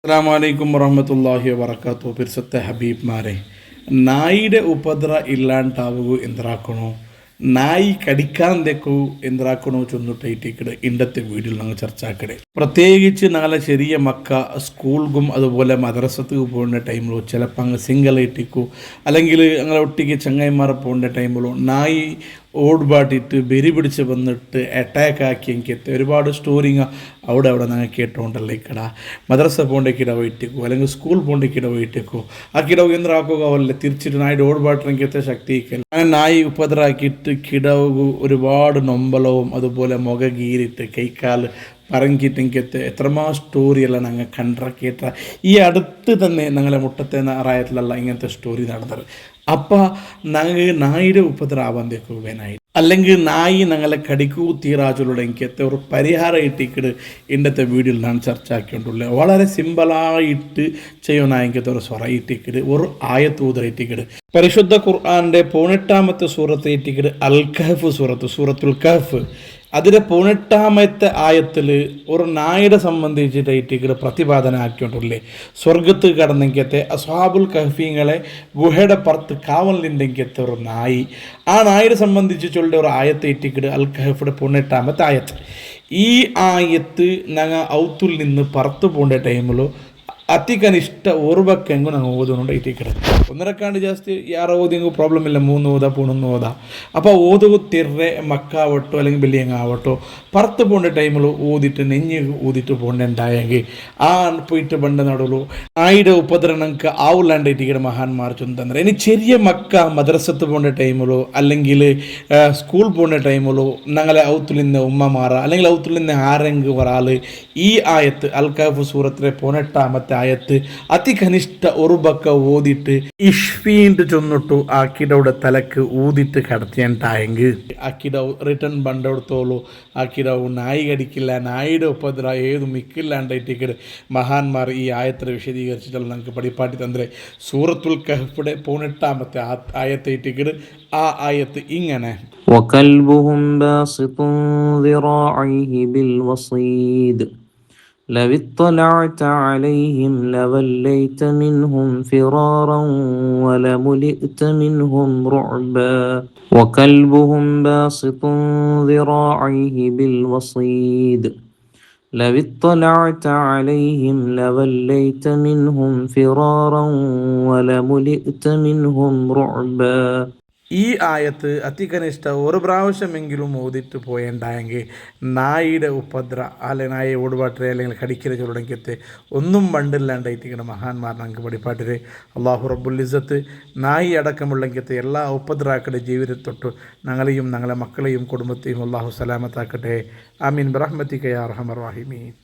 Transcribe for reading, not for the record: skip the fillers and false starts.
അസ്സലാമു അലൈക്കും വറഹ്മത്തുള്ളാഹി വബറകാതുഹു. പിർസത്തെ ഹബീബ്മാരെ, നായിയുടെ ഉപദ്ര ഇല്ലാണ്ടാവുക എന്തിറാക്കണോ, നായി കടിക്കാന്തെക്കു എന്തിറാക്കണോ ചൊന്നിട്ടേറ്റിക്കട് ഇണ്ടത്തെ വീഡിയോ ഞങ്ങൾ ചർച്ചാക്കടെ. പ്രത്യേകിച്ച് ഞങ്ങളെ ചെറിയ മക്ക സ്കൂൾക്കും അതുപോലെ മദ്രസക്ക് പോകുന്ന ടൈമിലോ ചിലപ്പോൾ അങ്ങ് സിംഗിൾ ആയിട്ടിക്കോ അല്ലെങ്കിൽ ഞങ്ങളെ ഒട്ടിക്ക് ചങ്ങായിമാർ പോകുന്ന ടൈമിലോ നായി ഓടുപാട്ടിട്ട് ബെരി പിടിച്ച് വന്നിട്ട് അറ്റാക്ക് ആക്കി എനിക്കെത്തി ഒരുപാട് സ്റ്റോറിങ് അവിടെ ഞങ്ങൾ കേട്ടോണ്ടല്ലേ ഇക്കട മദ്രസ പോണ്ടേക്കിട പോയിട്ടേക്കോ അല്ലെങ്കിൽ സ്കൂൾ പോണ്ടേക്കിട പോയിട്ടേക്കോ ആ കിടവ് എന്തിനാക്കുക അവല്ലേ തിരിച്ചിട്ട് നായുടെ ഓടുപാട്ടിനെങ്കിത്തെ ശക്തി അങ്ങനെ നായി ഉപദ്രാക്കിയിട്ട് കിടവ് ഒരുപാട് നൊമ്പലവും അതുപോലെ മുഖ ഗീരിട്ട് കൈക്കാല് പറഞ്ഞിട്ടെങ്കിത്തെ എത്രമാ സ്റ്റോറിയെല്ലാം ഞങ്ങൾ കേട്ട ഈ അടുത്ത് തന്നെ ഞങ്ങളെ മുട്ടത്തെ റായത്തിലുള്ള ഇങ്ങനത്തെ സ്റ്റോറി നടന്നത്. അപ്പം ഞങ്ങൾ നായിയുടെ ഉപദ്രാവാന്തേക്കുവേനായി അല്ലെങ്കിൽ നായി ഞങ്ങളെ കടിക്കൂ തീരാച്ചുള്ള എനിക്കത്തെ ഒരു പരിഹാരം ഇട്ടിക്കിട് ഇന്നത്തെ വീഡിയോയിൽ ഞാൻ ചർച്ച ആക്കിയിട്ടുള്ളത്. വളരെ സിമ്പിളായിട്ട് ചെയ്യുന്ന എനിക്കത്തെ ഒരു സ്വറ ഇട്ടിക്കിട് ഒരു ആയത്തൂത ഇട്ടിക്കിട് പരിശുദ്ധ ഖുർആൻ്റെ 18ാമത്തെ സൂറത്ത് ഇട്ടിക്കിട് അൽ കഹഫ് സൂറത്തുൽ കഹഫ് അതിൻ്റെ 18ാമത്തെ ആയത്തിൽ ഒരു നായയുടെ സംബന്ധിച്ചിട്ട് പ്രതിപാദന ആക്കിയിട്ടുള്ളേ. സ്വർഗത്ത് കടന്നെങ്കിലത്തെ അസ്ഹാബുൽ കഹഫീങ്ങളെ ഗുഹയുടെ പുറത്ത് കാവലിൻ്റെങ്കിലത്തെ ഒരു നായി, ആ നായയെ സംബന്ധിച്ചുള്ള ഒരു ആയത്തെ ഇട്ടിക്കിട് അൽ കഹഫിയുടെ 18ാമത്തെ ആയത്ത്. ഈ ആയത്ത് ഞങ്ങൾ ഔത്തുൽ നിന്ന് പുറത്ത് പോകേണ്ട ടൈമിലോ ಅತಿ ಕನಿಷ್ಠ ಓರ್ಬೇಕೆಂಗು ನಂಗೆ ಓದೋನುಂಡು ಇಟ್ಟಿಕ್ಕಡೆ ಒಂದರಕ್ಕಾಂಡು ಜಾಸ್ತಿ ಯಾರೋ ಓದಿಂಗು ಪ್ರಾಬ್ಲಮ್ ಇಲ್ಲ 3 ಓದ ಪೂಣೊಂದು ಓದ അപ്പോൾ ഓതുക തിരെ മക്കാവട്ടോ അല്ലെങ്കിൽ ബില്ലിയങ്ങാവട്ടോ പുറത്ത് പോകേണ്ട ടൈമിൽ ഊതിട്ട് നെഞ്ഞ് ഊതിട്ട് പോകേണ്ടായെങ്കിൽ ആ പോയിട്ട് ബണ്ട നടുള്ളൂ നായിയുടെ ഉപദ്രവങ്ങൾക്ക് ആവില്ലാണ്ടായിട്ട് മഹാന്മാർ ചൊന്തಂದ್ರೆ ഇനി ചെറിയ മക്ക മദ്രസത്ത് പോകേണ്ട ടൈമിലോ അല്ലെങ്കിൽ സ്കൂൾ പോകേണ്ട ടൈമിലോ ഞങ്ങളെ ഔത്തുലിന്ന് ഉമ്മമാറ അല്ലെങ്കിൽ ഔത്തുലിന്ന് ആരെങ്കിലും ഒരാൾ ഈ ആയത്ത് അൽ കഹഫ് സൂറത്തിലെ 18ാമത്തെ ആയത്ത് അതി കനിഷ്ഠ ഒരു ബക്ക ഓതിട്ട് ഇഷ്ഫീൻ്റെ ചൊന്നിട്ടു ആ കിടയുടെ തലക്ക് ഊതിട്ട് കടത്തിയണ്ടായെങ്കിൽ ആ കിടവ് റിട്ടേൺ ബണ്ടെടുത്തോളൂ ആ കിടവ് നായി കടിക്കില്ല, നായിയുടെ ഉപദ്ര ഏതും മിക്കില്ലാണ്ടായിട്ട് മഹാന്മാർ ഈ ആയത്തിനെ വിശദീകരിച്ചിട്ടുള്ള നമുക്ക് പടിപ്പാട്ടി തന്ത്രേ. സൂറത്തുൽ കഹഫിയുടെ 18ാമത്തെ ആയത്തേറ്റിക്കിട് ആ ആയത്ത് ഇങ്ങനെ وكلبهم باسط ذراعيه بالوصيد لو اطلعت عليهم لوليت منهم فرارا ولملئت منهم رعبا وكلبهم باسط ذراعيه بالوصيد لو اطلعت عليهم لوليت منهم فرارا ولملئت منهم رعبا. ഈ ആയത്ത് അതികനിഷ്ഠ ഒരു പ്രാവശ്യമെങ്കിലും ഓതിട്ട് പോയണ്ടായെങ്കിൽ നായിയുടെ ഉപദ്ര അല്ലെ നായെ ഓടുപാട്ടിരെ അല്ലെങ്കിൽ കടിക്കര ചുരുടങ്കത്തെ ഒന്നും മണ്ടില്ലാണ്ടായിട്ട് മഹാന്മാർ ഞങ്ങൾക്ക് പഠിപ്പാട്ടിരെ. അള്ളാഹു റബ്ബുൽ ഇസ്സത്ത് നായി അടക്കമുള്ളങ്കത്തെ എല്ലാ ഉപദ്രാക്കളുടെ ജീവിതത്തൊട്ട് ഞങ്ങളെയും ഞങ്ങളെ മക്കളെയും കുടുംബത്തെയും അള്ളാഹു സലാമത്താക്കട്ടെ. ആമീൻ ബിറഹ്മതിക യാ അർഹമർ റഹീമീൻ.